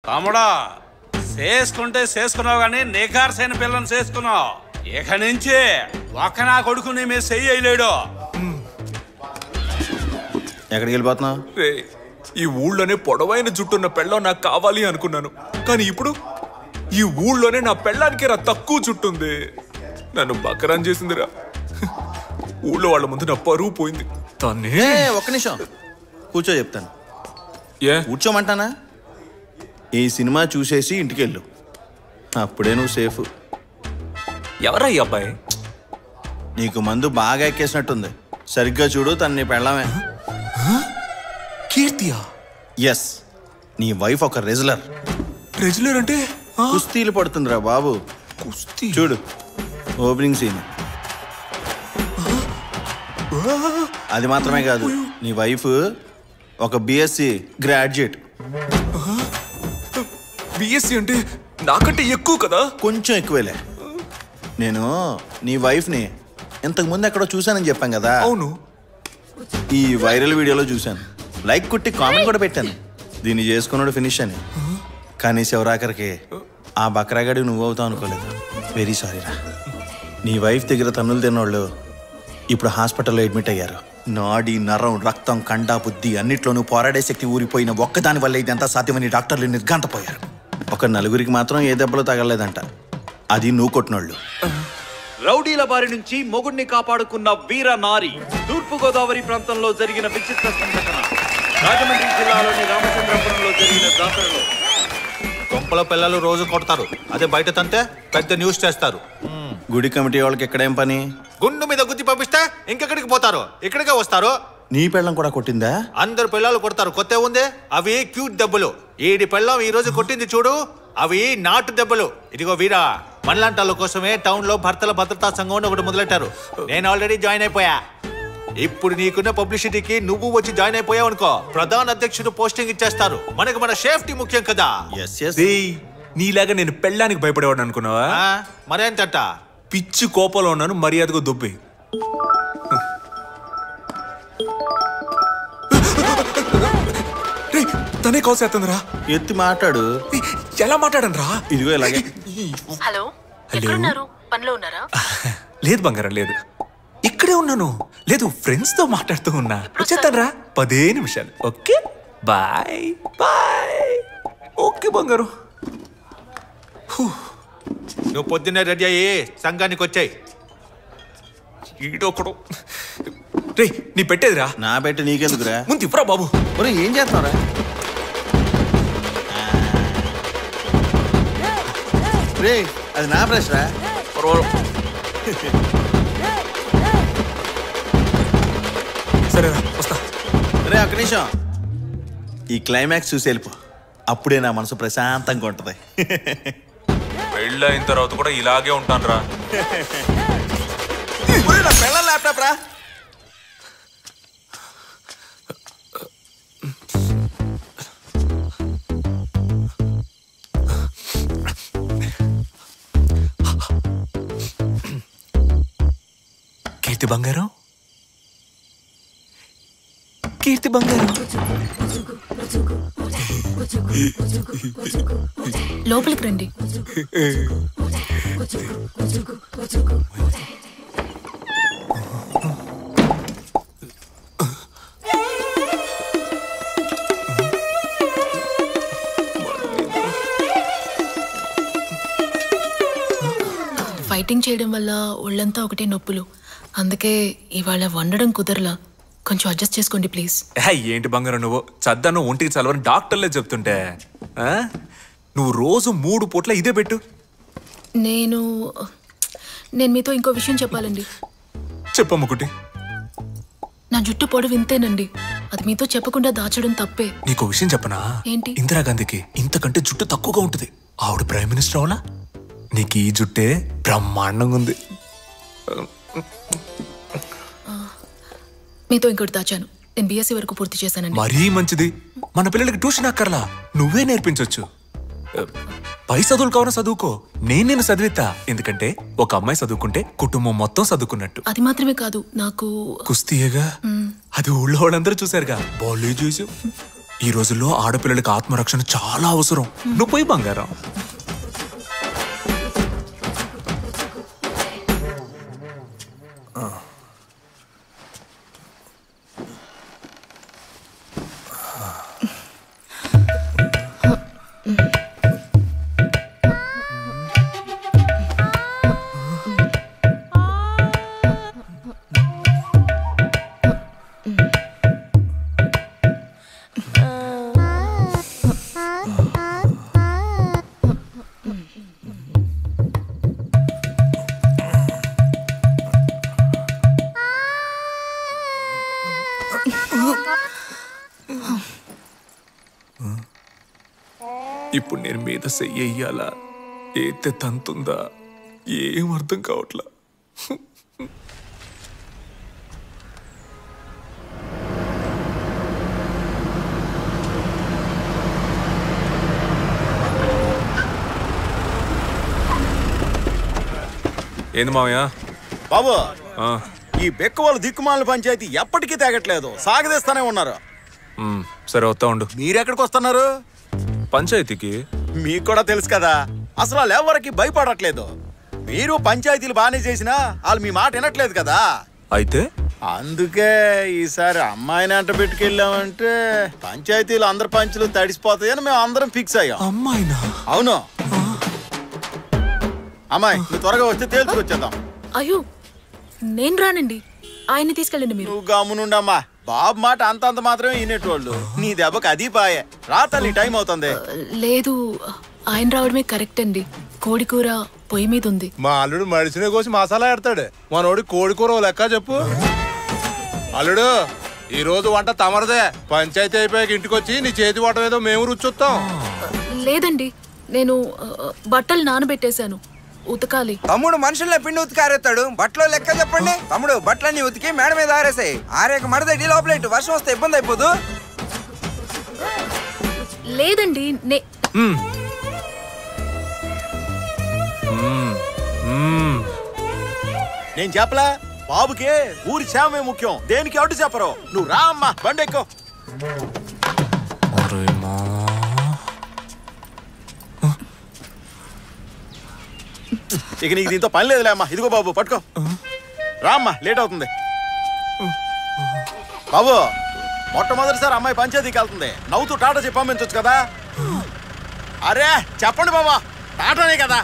తమ్ముడా చేసుకుంటే చేసుకున్నావు కానీ నికార్సైన పిల్లని చేసుకున్నావు. ఇక నుంచి ఒక నా కొడుకు నీ మీద చెయ్యలేడు. ఎక్కడికి వెళ్ళిపోతున్నావు? ఈ ఊళ్ళోనే పొడవైన జుట్టున్న పెళ్ళం నాకు కావాలి అనుకున్నాను, కానీ ఇప్పుడు ఈ ఊళ్ళోనే నా పెళ్ళానికి రా తక్కువ జుట్టుంది. నన్ను బకరాన్ చేసిందిరా. ఊళ్ళో వాళ్ళ ముందు నా పరువు పోయింది. ఒక్క నిమిషం కూర్చో, చెప్తాను. ఏ కూర్చోమంటానా? ఈ సినిమా చూసేసి ఇంటికి వెళ్ళు, అప్పుడే నువ్వు సేఫ్. ఎవరా ఈ అబ్బాయి? నీకు మందు బాగా ఎక్కేసినట్టుంది. సరిగ్గా చూడు, తను నీ పెళ్ళమే. కీర్తియా? ఎస్, నీ వైఫ్ ఒక రెజ్లర్. రెజ్లర్ అంటే? కుస్తీలు పడుతుందిరా బాబు. కుస్తీ? చూడు ఓపెనింగ్ సీన్. అది మాత్రమే కాదు, నీ వైఫ్ ఒక బిఎస్సి గ్రాడ్యుయేట్. బిఎస్సి అంటే నాకంటే ఎక్కువ కదా? కొంచెం ఎక్కువేలే. నేను నీ వైఫ్ని ఇంతకు ముందు ఎక్కడో చూశానని చెప్పాను కదా. అవును, ఈ వైరల్ వీడియోలో చూశాను. లైక్ కొట్టి కామెంట్ కూడా పెట్టాను, దీన్ని చేసుకున్నాడు ఫినిష్ అని. కానీ శివరాకరికి ఆ బక్రాగాడి నువ్వు అవుతావు అనుకోలేదు. వెరీ సారీ రా. నీ వైఫ్ దగ్గర తన్నులు తిన్నోళ్ళు ఇప్పుడు హాస్పిటల్లో అడ్మిట్ అయ్యారు. నాడి నరం రక్తం కండా బుద్ధి అన్నిట్లోనూ పోరాడే శక్తి ఊరిపోయిన ఒక్కదాని వల్ల ఇదంతా సాధ్యమని డాక్టర్లు నిర్ఘాంతపోయారు. ఒక నలుగురికి మాత్రం ఏ దెబ్బలు తగలలేదంట, అది నువ్వు కొట్టినోళ్ళు. రౌడీల బారి నుంచి మొగుడిని కాపాడుకున్న వీర నారి. తూర్పుగోదావరి ప్రాంతంలో జరిగిన విచిత్ర సంఘటన. రాజమండ్రి జిల్లాలోని రామచంద్రపురంలో జరిగిన జాతరలో కొంపల పిల్లలు రోజు కొడతారు, అదే బయట తంతే పెద్ద న్యూస్ చేస్తారు. గుడి కమిటీ వాళ్ళకి ఎక్కడేం పని? గుండు మీద గుద్ది పంపిస్తే ఇంకెక్కడికి పోతారు? ఇక్కడికే వస్తారు. నీ పెళ్ళం కూడా కొట్టిందా? అందరు పిల్లలు కొడతారు, కొత్త ఉంది. అవి క్యూట్ దెబ్బలు. ఈడి పెళ్ళం ఈ రోజు కొట్టింది చూడు, అవి నాటు దెబ్బలు. ఇదిగో వీరా, మనలాంటి కోసమే టౌన్ లో భర్తల భద్రతా సంఘం ఒకటి మొదలెట్టారు. నేను ఆల్రెడీ జాయిన్ అయిపోయా. ఇప్పుడు నీకున్న పబ్లిసిటీకి నువ్వు వచ్చి జాయిన్ అయిపోయావు అనుకో, ప్రధాన అధ్యక్షుడు పోస్టింగ్ ఇచ్చేస్తారు. మనకు మన సేఫ్టీ ముఖ్యం కదా. నీలాగా నేను పెళ్ళానికి భయపడేవాడు అనుకున్నావా? మరేంటట? పిచ్చి కోపంలో ఉన్నాను, మర్యాదగా దుబ్బి. తనే కాల్ చేస్తుందిరా. ఎత్తి మాట్లాడు. ఎలా మాట్లాడను రా? ఇదిగో ఇలాగే. హలో, ఎక్కడున్నారు? పనిలో ఉన్నారా? లేదు బంగారం, లేదు, ఇక్కడే ఉన్నాను. లేదు, ఫ్రెండ్స్ తో మాట్లాడుతూ ఉన్నా. వచ్చేస్తాను రా, 10 నిమిషాలు. Okay bye bye. ఓకే బంగారం. నువ్వు పొద్దున్నే రెడీ అయ్యి సంఘానికి వచ్చాయి. ఈడొకడు. రే, నీ పెట్టేదిరా. నా పెట్టి నీకెందుకురా? ముందు ఇప్పురా బాబు. ఒరే, ఏం చేస్తున్నావురా? రే, అది నా బ్రష్ రా. సరేరా, వస్తా. రే, ఒక్క నిమిషం. ఈ క్లైమాక్స్ చూసి వెళ్ళిపో, అప్పుడే నా మనసు ప్రశాంతంగా ఉంటుంది. పెళ్ళైన తర్వాత కూడా ఇలాగే ఉంటాను రా. ల్యాప్టాప్ రా. కీర్తి బంగారం, కీర్తి బంగారం. లోపలికి రండి. ఫైటింగ్ చేయడం వల్ల ఒళ్ళంతా ఒకటే నొప్పులు, అందుకే ఇవాళ వండడం కుదరలా. కొంచెం అడ్జస్ట్ చేసుకోండి ప్లీజ్. ఏంటి బంగారం నువ్వు చద్దాను ఒంటికి చలవని డాక్టర్లే చెప్తుంటే నువ్వు రోజు 3 పూట్ల ఇదే పెట్టు. నేను మీతో ఇంకో విషయం చెప్పాలండి. చెప్పమ్మకుటి. నా జుట్టు పొడవు ఇంతేనండి, అది మీతో చెప్పకుండా దాచడం తప్పే. నీకో విషయం చెప్పనా? ఏంటి? ఇందిరాగాంధీకి ఇంతకంటే జుట్టు తక్కువగా ఉంటుంది. ఆవిడ ప్రైమ్ మినిస్టర్ అవునా? నీకు ఈ జుట్టే బ్రహ్మాండంగా ఉంది. మీతో ఇంకోటి దాచాను. నేను బిఎస్సీ వరకు పూర్తి చేశానండి. మరీ మంచిది. మన పిల్లలకి ట్యూషన్ అక్కర్లా, నువ్వే నేర్పించవచ్చు. పై చదువులు కావాలని చదువుకో, నేను చదివిస్తా. ఎందుకంటే ఒక అమ్మాయి చదువుకుంటే కుటుంబం మొత్తం చదువుకున్నట్టు. అది మాత్రమే కాదు, నాకు కుస్తీయేగా, అది ఊళ్ళో వాళ్ళందరూ చూసారుగా. బాలే చూసి ఈ రోజుల్లో ఆడపిల్లలకి ఆత్మరక్షణ చాలా అవసరం. నువ్వు పోయి బంగారం. ఇప్పుడు నేను మీద చెయ్యాలా, ఏతే తంతుందా, ఏం అర్థం కావట్లా. ఏంది మావయ్య? బాబు ఆ, ఈ బెక్కవాళ్ళు దిక్కుమాల పంచాయతీ ఎప్పటికీ తేగట్లేదు, సాగదీస్తానే ఉన్నారు. సరే వస్తా ఉండు. మీరెక్కడికి వస్తున్నారు? పంచాయతీకి. మీకు కూడా తెలుసు కదా, అసలు వాళ్ళు ఎవరికి భయపడట్లేదు. మీరు పంచాయతీలు బాగానే చేసినా వాళ్ళు మీ మాట వినట్లేదు కదా. అయితే అందుకే ఈసారి అమ్మాయిని అంట పెట్టుకెళ్ళామంటే పంచాయతీలు అందరు పంచులు తడిసిపోతాయని మేము అందరం ఫిక్స్ అయ్యాం. అమ్మాయినా? అవును. అమ్మాయి నువ్వు త్వరగా వస్తే తేల్చుకొచ్చేద్దాం. అయ్యో నేను రానండి, ఆయన్ని తీసుకెళ్ళండి మీరు. నువ్వు గమ్మునుండమ్మా, బాబు మాట అంతంత మాత్రమే వినేటోళ్ళు. నీ దెబ్బకి అది పాయే. రా తల్లి, టైం అవుతుంది. లేదు, ఆయన రావడమే కరెక్ట్ అండి. కోడి కూర పొయ్యి మీద ఉంది. మా అల్లుడు మడిసినే కోసి మసాలా ఎడతాడు. మనోడి కోడి కూర లెక్క చెప్పు. అల్లుడు ఈ రోజు వంట తమరదే. పంచాయతీ అయిపోయాక ఇంటికి వచ్చి నీ చేతి వంట ఏదో మేము రుచొస్తాం. లేదండి, నేను బట్టలు నానబెట్టేశాను, ఉతకాలి. తమ్ముడు మనుషుల్ని పిండి ఉతికారేస్తాడు. బట్టలో లెక్క చెప్పండి. తమ్ముడు బట్టలన్నీ ఉతికి మేడ మీద ఆరేసాయి. ఆరేక మడత లోపల వర్షం వస్తే ఇబ్బంది అయిపోదు. లేదండి నేను చెప్పలా, బాబుకి ఊరి క్షేమమే ముఖ్యం, దేనికి అడ్డు చెప్పరు. నువ్వు రా అమ్మా, బండి ఎక్కు. ఇక నీకు దీంతో పని లేదులే అమ్మా. ఇదిగో బాబు పట్టుకో. రా అమ్మా, లేట్ అవుతుంది. బాబు మొట్టమొదటిసారి అమ్మాయి పంచాయతీకి వెళ్తుంది. నవ్వుతూ టాటా చెప్పి పంపించవచ్చు కదా. అరే చెప్పండి బాబా, టాటానే కదా.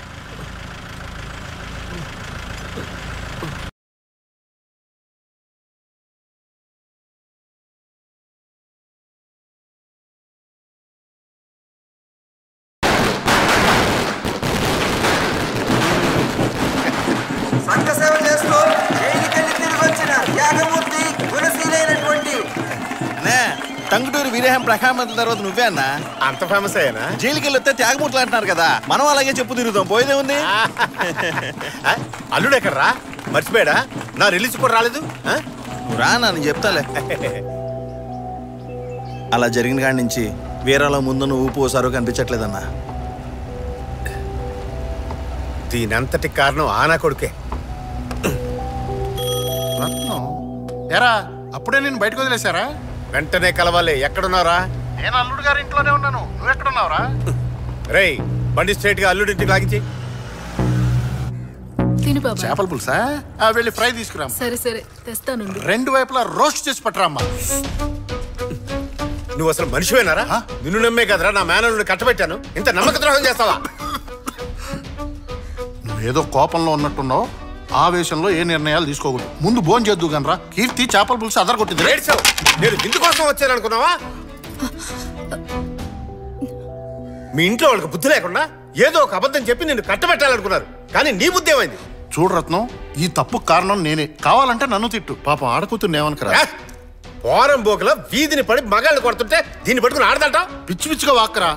సంఘ సేవ చేస్తూ జైలుకెళ్ళి తిరిగి వచ్చిన త్యాగమూర్తి గుణశీలైనటువంటి టంగుటూరి వీరేహం ప్రఖామంతుల తర్వాత నువ్వే అన్నా అంత ఫేమస్ అయ్యానా? జైలుకి వెళ్ళొస్తే త్యాగమూర్తులు అంటున్నారు కదా, మనం అలాగే చెప్పు తిరుగుతాం. పోయేదే ఉంది. అల్లుడు ఎక్కడరా? మర్చిపోయాడా? నా రిలీజ్ కూడా రాలేదు. నువ్వు రా నేను చెప్తాలే. అలా జరిగిన కాడి నుంచి వీరాలో ముందు నువ్వు ఊపు ఓసారు కనిపించట్లేదన్నా. దీనంతటి కారణం ఆనా కొడుకే. ఎరా అప్పుడే నేను బయటకు వదిలేశారా? వెంటనే కలవాలి. ఎక్కడున్నారా? నేను అల్లుడు గారి ఇంట్లోనే ఉన్నాను. నువ్వు ఎక్కడున్నావురా? రేయ్ బండి స్ట్రైట్ గా అల్లుడి ఇంటికి లాగించి. తిను బాబా. చేపల పులుసా? వెళ్ళి ఫ్రై తీసుకురా. సరే సరే తెస్తాను. రెండు వైపులా రోస్ట్ చేసి పట్టరామ్మా. నువ్వు అసలు మనిషివేనారా? నిన్ను నమ్మే కదరా నా మేనల్ని కట్టబెట్టాను. ఇంత నమ్మక ద్రోహం చేస్తావా? నువ్వేదో కోపంలో ఉన్నట్టున్నావు. ఆవేశంలో ఏ నిర్ణయాలు తీసుకోకూడదు. ముందు భోజనం చేద్దు గనరా. కీర్తి చేపల పులుసు అదరగొట్టింది. నేను ఇందుకోసం వచ్చాను అనుకున్నావా? మీ ఇంట్లో వాళ్ళకి బుద్ధి లేకుండా ఏదో ఒక అబద్ధం చెప్పి నిన్ను కట్టబెట్టాలనుకున్నారు. కానీ నీ బుద్ధి ఏమైంది? చూడు రత్నం, ఈ తప్పు కారణం నేనే. కావాలంటే నన్ను తిట్టు. పాపం ఆడకూతురు ఏమనుకరా. పోరం బోకల వీధిని పడి మగాళ్ళు కొడుతుంటే దీన్ని పట్టుకుని ఆడదంట. పిచ్చి పిచ్చిగా వాక్కరా.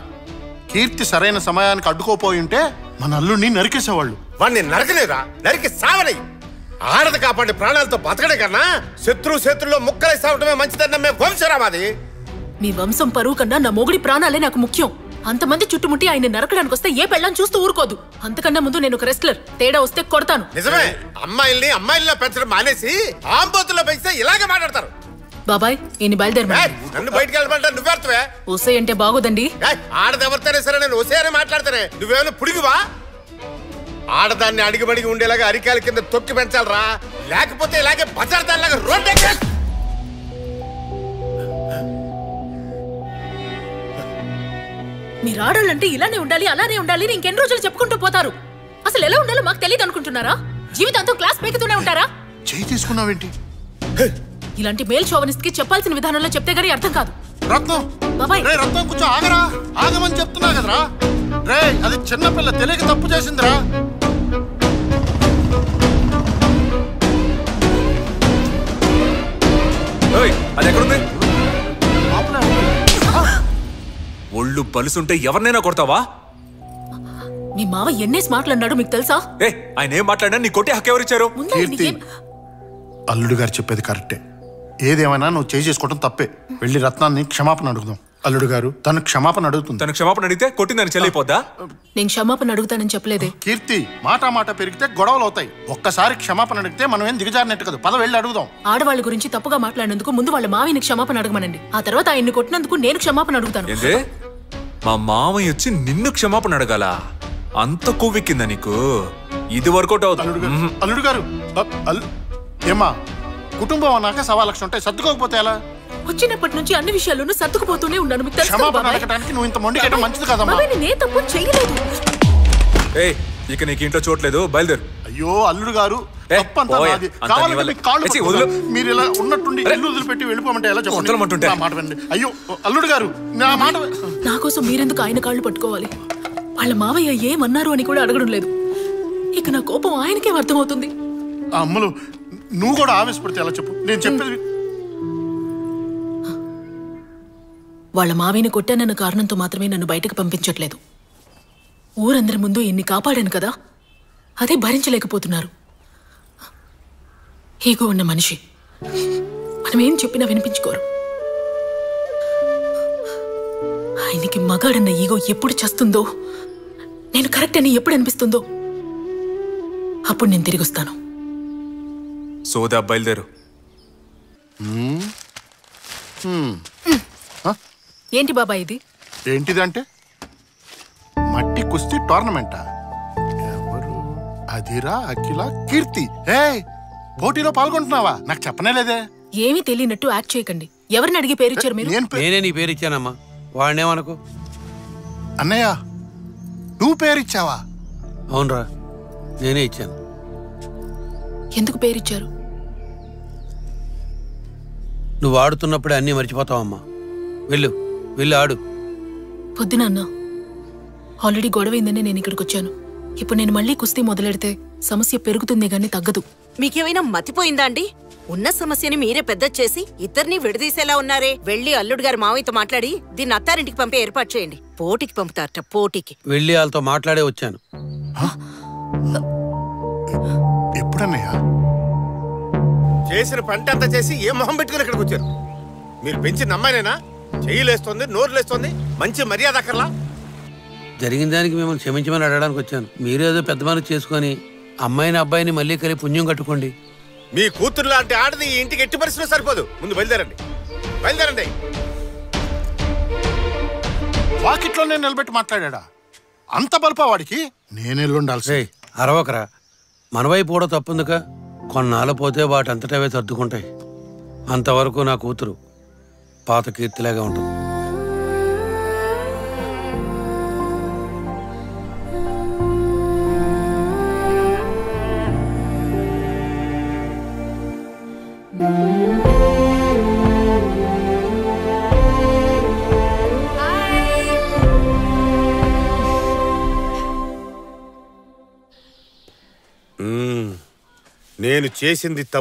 కీర్తి సరైన సమయానికి అడ్డుకోపోయి ఉంటే మన అల్లుడిని నరికేసేవాళ్ళు. వాడిని నరకలేదా? నరికి సావని. ఆడది కాపాడి ప్రాణాలతో బతకడే కన్నా శత్రులో ముక్కలై సావటమే మంచిదని నమ్మే వంశరామాది. మీ వంశం పరువు కన్నా నా మొగుడి ప్రాణాలే నాకు ముఖ్యం. అంతమంది చుట్టుముట్టి ఆయన నరకడానికి వస్తే ఏ పెళ్ళని చూస్తూ ఊరుకోదు. అంతకన్నా ముందు నేను ఒక రెస్లర్. తేడా వస్తే కొడతాను. నిజమే, అమ్మాయిల్లా పెంచడం మానేసి ఆంబోతుల్లో పెంచితే ఇలాగే మాట్లాడతారు. బాబాయ్ ఈయన బయలుదేరమా. నన్ను బయటికి వెళ్ళమంటా నువ్వెడతావే? ఒసే అంటే బాగోదండి. ఆడదెవరితేనే సరే నేను ఒసేనే మాట్లాడతానే. నువ్వేమైనా పుడిగివా? ఆడదాన్ని అడిగిబడిగి ఉండేలాగా అరికాల కింద తొక్కి పెంచాలరా, లేకపోతే ఇలాగే బజార్దానిలాగా రోడ్డు మీరు ఆడాలంటే ఇలానే ఉండాలి అలానే ఉండాలి ఇంకెన్ని రోజులు చెప్పుకుంటూ పోతారు? అసలు ఎలా ఉండాలో మాకు తెలియదు అనుకుంటున్నారా? జీవితాంతం క్లాస్ పెరుగుతూనే ఉంటారా? చేయి తీసుకున్నావేంటి? ఇలాంటి మేల్ షోవనిస్ట్ కి చెప్పాల్సిన విధానంలో చెప్తే గానీ అర్థం కాదు. రత్నం బాబాయ్ రే రత్నం కొంచెం ఆగరా, ఆగమని చెప్తున్నా కదరా. రే అది చిన్నపిల్ల తెలియక తప్పు చేసిందిరా. అది ఎక్కడుంది? ఒళ్ళు బలుసుంటే ఎవరినైనా కొడతావా? మీ మావ ఎన్నేసి మాట్లాడినాడు మీకు తెలుసా? ఆయన ఏం మాట్లాడినా నీ కొట్టి హక్కు ఎవరిచ్చారు? అల్లుడు గారు చెప్పేది కరెక్టే. ఏదేమైనా నువ్వు చేసుకోవడం తప్పే. వెళ్ళి రత్నాన్ని క్షమాపణ అడుగుదాం. అల్లుడు గారు తను క్షమాపణ అడుగుతుంది. తను క్షమాపణ అడిగితే కొట్టిందని చెల్లిపోద్దా? నేను క్షమాపణ అడుగుతానని చెప్పలేదే. కీర్తి మాట పెరిగితే గొడవలు అవుతాయి. ఒక్కసారి క్షమాపణ అడిగితే మనం ఏం దిగజారినట్టు కదా. పద వెళ్ళి అడుగుదాం. ఆడవాళ్ళ గురించి తప్పుగా మాట్లాడినందుకు ముందు వాళ్ళ మావిని క్షమాపణ అడగమనండి. ఆ తర్వాత ఆయన్ని కొట్టినందుకు నేను క్షమాపణ అడుగుతాను. ఏందే మా మామయ్య వచ్చి నిన్ను క్షమాపణ అడగాల? అంత కొవ్వెక్కిందా నీకు? ఇది వర్కౌట్ అవుతుంది. అల్లుడు గారు ఏమా కుటుంబం అన్నాక 1,00,000 ఉంటాయి. సర్దుకోకపోతే ఎలా? వచ్చినప్పటి నుంచి అన్ని విషయాల్లోనూ సర్దుకుపోతూనే ఉన్నాను. మీకు తెలుసు కదా క్షమాపణ బాబాయ్? అడగడానికి నువ్వు ఇంత మొండికేయడం మంచిది కదమ్మా. బాబాయ్, నేనే తప్పు చేయలేదు. ఇక నీకు ఇంట్లో చూడలేదు, బయలుదేరు. అయ్యో అల్లుడు గారు తప్పంతా నాది. కావాలంటే మీకు కాళ్ళు పట్టుకుంటా. మీరు ఇలా ఉన్నట్టుండి ఇల్లు వదిలిపెట్టి వెళ్ళిపోమంటే ఎలా చెప్పండి? నా మాట వినండి. అయ్యో అల్లుడు గారు నా మాట. నా కోసం మీరెందుకు ఆయన కాళ్ళు పట్టుకోవాలి? వాళ్ళ మావయ్య ఏమన్నారు అని కూడా అడగడం లేదు. ఇక నా కోపం ఆయనకే అర్థమవుతుంది. అమ్మలు నువ్వు కూడా ఆవేశపడితే ఎలా చెప్పు? నేను చెప్పేది వాళ్ళ మావిని కొట్టానన్న కారణంతో మాత్రమే నన్ను బయటకు పంపించట్లేదు. ఊరందరి ముందు ఇన్ని కాపాడాను కదా, అదే భరించలేకపోతున్నారు. ఈగో ఉన్న మనిషి మనం ఏం చెప్పినా వినిపించుకోరు. ఆయనకి మగాడన్న ఈగో ఎప్పుడు చేస్తుందో, నేను కరెక్ట్ అని ఎప్పుడు అనిపిస్తుందో అప్పుడు నేను తిరిగి వస్తాను. సోదా బయలుదేరు. ఏంటి బాబాయ్ ఇది? ఏంటిదంటే మట్టి కుస్తీ టోర్నమెంటా? ఎవరు? అదిరా అఖిల కీర్తి. పోటీలో పాల్గొంటున్నావా? నాకు చెప్పనే లేదే. ఏమీ తెలియనట్టు యాక్ట్ చేయకండి. ఎవరిని అడిగి పేరిచ్చారు మీరు? నేనే నీ పేరు ఇచ్చానమ్మా. వాడినేమనుకో. అన్నయ్య నువ్వు పేరిచ్చావా? అవునరా, నేనే ఇచ్చాను. ఎందుకు పేరిచ్చారు? నువ్వు ఆడుతున్నప్పుడే అన్నీ మర్చిపోతావమ్మా. వెళ్ళు వెళ్ళి ఆడు. పొద్దున అన్నా ఆల్రెడీ గొడవైందని నేను ఇక్కడికి వచ్చాను. ఇప్పుడు నేను మళ్ళీ కుస్తీ మొదలెడితే సమస్య పెరుగుతుంది గానీ తగ్గదు. మీకేమైనా మతిపోయిందా అండి? ఉన్న సమస్యని మీరే పెద్ద చేసి ఇద్దరిని విడదీసేలా ఉన్నారే. వెళ్ళి అల్లుడు గారు మావయ్యతో మాట్లాడి దీన్ని అత్తారింటికి పంపే ఏర్పాటు చేయండి. పోటీకి పంపుతారట, పోటీకి. వెళ్ళి వాళ్ళతో మాట్లాడే వచ్చాను. ఎప్పుడన్నయ్యా? చేసిన పంట అంతా చేసి ఏ మొహం పెట్టుకుని ఇక్కడికి వచ్చారు? మీరు పెంచిన అమ్మాయినేనా? చెయ్యిలేస్తుంది, నోరులేస్తుంది, మంచి మర్యాద అక్కర్లా? జరిగిన దానికి మిమ్మల్ని క్షమించమని అడగడానికి వచ్చాను. మీరేదో పెద్ద మనసు చేసుకుని అమ్మాయిని అబ్బాయిని మళ్ళీ కలిపి పుణ్యం కట్టుకోండి. మీ కూతురు లాంటి ఆడది ఈ ఇంటికి ఎట్టి పరిస్థితుల్లో సరిపోదు. ముందు బయలుదేరండి, బయలుదేరండి. వాకిట్లోనే నిలబెట్టి మాట్లాడా? అంత బలుపా వాడికి? నేనెళ్ళుండాల్సి. అరవకరా, మన వైపు కూడా తప్పుందిక. కొన్నాళ్ళు పోతే వాటంతటవే సర్దుకుంటాయి. అంతవరకు నా కూతురు పాత కీర్తిలాగా ఉంటుంది. నేను చేసింది తప్పు.